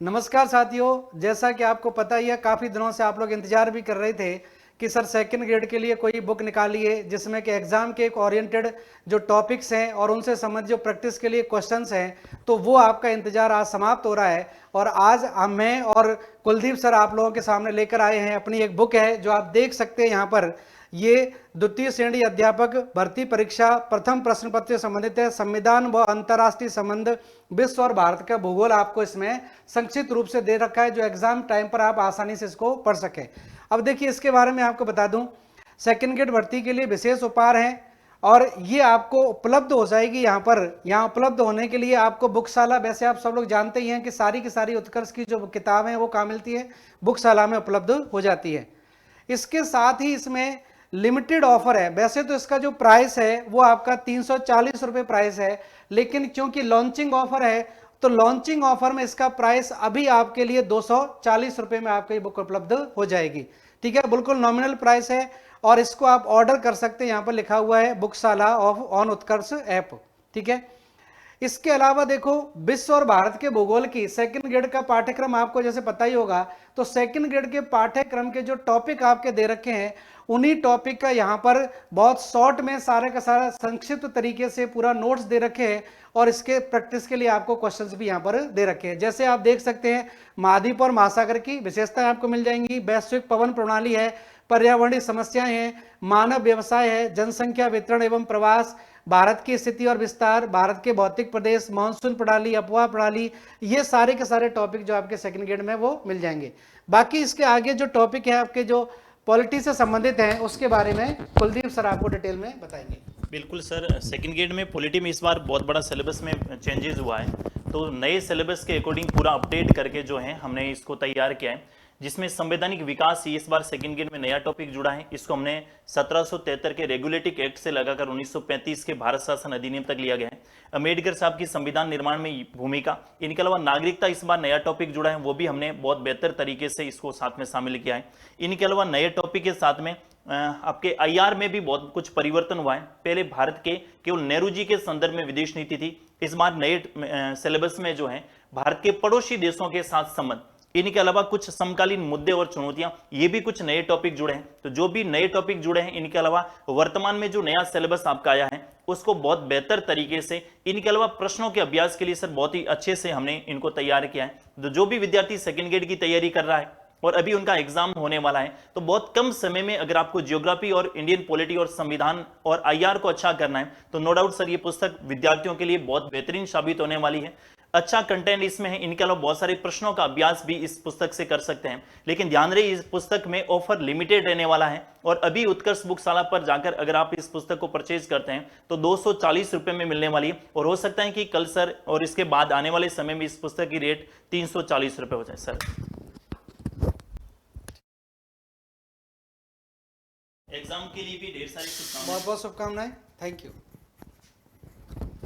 नमस्कार साथियों, जैसा कि आपको पता ही है, काफ़ी दिनों से आप लोग इंतजार भी कर रहे थे कि सर सेकंड ग्रेड के लिए कोई बुक निकालिए जिसमें कि एग्जाम के एक ओरिएंटेड जो टॉपिक्स हैं और उनसे संबंधित जो प्रैक्टिस के लिए क्वेश्चंस हैं, तो वो आपका इंतजार आज समाप्त हो रहा है। और आज मैं और कुलदीप सर आप लोगों के सामने लेकर आए हैं अपनी एक बुक है जो आप देख सकते हैं यहाँ पर। ये द्वितीय श्रेणी अध्यापक भर्ती परीक्षा प्रथम प्रश्न पत्र से संबंधित है। संविधान व अंतर्राष्ट्रीय संबंध, विश्व और भारत का भूगोल आपको इसमें संक्षिप्त रूप से दे रखा है जो एग्जाम टाइम पर आप आसानी से इसको पढ़ सकें। अब देखिए, इसके बारे में आपको बता दूं, सेकंड ग्रेड भर्ती के लिए विशेष उपहार हैं और ये आपको उपलब्ध हो जाएगी यहाँ पर। यहाँ उपलब्ध होने के लिए आपको बुकशाला, वैसे आप सब लोग जानते ही हैं कि सारी की सारी उत्कर्ष की जो किताबें हैं वो कहाँ मिलती है, बुकशाला में उपलब्ध हो जाती है। इसके साथ ही इसमें लिमिटेड ऑफर है। वैसे तो इसका जो प्राइस है वो आपका 340 रुपये प्राइस है, लेकिन क्योंकि लॉन्चिंग ऑफर है तो लॉन्चिंग ऑफर में इसका प्राइस अभी आपके लिए 240 रुपये में आपको ये बुक उपलब्ध हो जाएगी। ठीक है, बिल्कुल नॉमिनल प्राइस है और इसको आप ऑर्डर कर सकते हैं। यहाँ पर लिखा हुआ है बुकशाला ऑन उत्कर्ष ऐप। ठीक है, इसके अलावा देखो, विश्व और भारत के भूगोल की सेकंड ग्रेड का पाठ्यक्रम आपको जैसे पता ही होगा, तो सेकंड ग्रेड के पाठ्यक्रम के जो टॉपिक आपके दे रखे हैं उन्हीं टॉपिक का यहाँ पर बहुत शॉर्ट में सारे का सारा संक्षिप्त तरीके से पूरा नोट्स दे रखे हैं और इसके प्रैक्टिस के लिए आपको क्वेश्चंस भी यहाँ पर दे रखे हैं। जैसे आप देख सकते हैं, महाद्वीप और महासागर की विशेषताएं आपको मिल जाएंगी, वैश्विक पवन प्रणाली है, पर्यावरणीय समस्याएं हैं, मानव व्यवसाय है, जनसंख्या वितरण एवं प्रवास, भारत की स्थिति और विस्तार, भारत के भौतिक प्रदेश, मानसून प्रणाली, अफवाह प्रणाली, ये सारे के सारे टॉपिक जो आपके सेकंड ग्रेड में वो मिल जाएंगे। बाकी इसके आगे जो टॉपिक है आपके जो पॉलिटी से संबंधित हैं उसके बारे में कुलदीप सर आपको डिटेल में बताएंगे। बिल्कुल सर, सेकंड ग्रेड में पॉलिटी में इस बार बहुत बड़ा सिलेबस में चेंजेस हुआ है, तो नए सिलेबस के अकॉर्डिंग पूरा अपडेट करके जो है हमने इसको तैयार किया है, जिसमें संवैधानिक विकास इस बार सेकंड ग्रेड में नया टॉपिक जुड़ा है। इसको हमने 1773 के रेगुलेटिंग एक्ट से लगाकर 1935 के भारत शासन अधिनियम तक लिया गया है। अम्बेडकर साहब की संविधान निर्माण में भूमिका, इनके अलावा नागरिकता इस बार नया टॉपिक जुड़ा है, वो भी हमने बहुत बेहतर तरीके से इसको साथ में शामिल किया है। इनके अलावा नए टॉपिक के साथ में आपके आईआर में भी बहुत कुछ परिवर्तन हुआ है। पहले भारत के केवल नेहरू जी के संदर्भ में विदेश नीति थी, इस बार नए सिलेबस में जो है भारत के पड़ोसी देशों के साथ संबंध, इनके अलावा कुछ समकालीन मुद्दे और चुनौतियां, ये भी कुछ नए टॉपिक जुड़े हैं। तो जो भी नए टॉपिक जुड़े हैं, इनके अलावा वर्तमान में जो नया सिलेबस आपका आया है उसको बहुत बेहतर तरीके से, इनके अलावा प्रश्नों के अभ्यास के लिए सर बहुत ही अच्छे से हमने इनको तैयार किया है। तो जो भी विद्यार्थी सेकंड ग्रेड की तैयारी कर रहा है और अभी उनका एग्जाम होने वाला है, तो बहुत कम समय में अगर आपको ज्योग्राफी और इंडियन पॉलिटी और संविधान और आईआर को अच्छा करना है, तो नो डाउट सर ये पुस्तक विद्यार्थियों के लिए बहुत बेहतरीन साबित होने वाली है। अच्छा कंटेंट इसमें है, इनके अलावा बहुत सारे प्रश्नों का अभ्यास भी इस पुस्तक से कर सकते हैं। लेकिन ध्यान रहे, इस पुस्तक में ऑफर लिमिटेड रहने वाला है और अभी उत्कर्ष बुकशाला पर जाकर अगर आप इस पुस्तक को परचेज करते हैं तो 240 रुपए में मिलने वाली है, और हो सकता है कि कल सर और इसके बाद आने वाले समय में इस पुस्तक की रेट 340 रुपए हो जाए। सर एग्जाम के लिए भी ढेर सारी शुभकामनाएं। बहुत बहुत शुभकामनाएं। Thank you.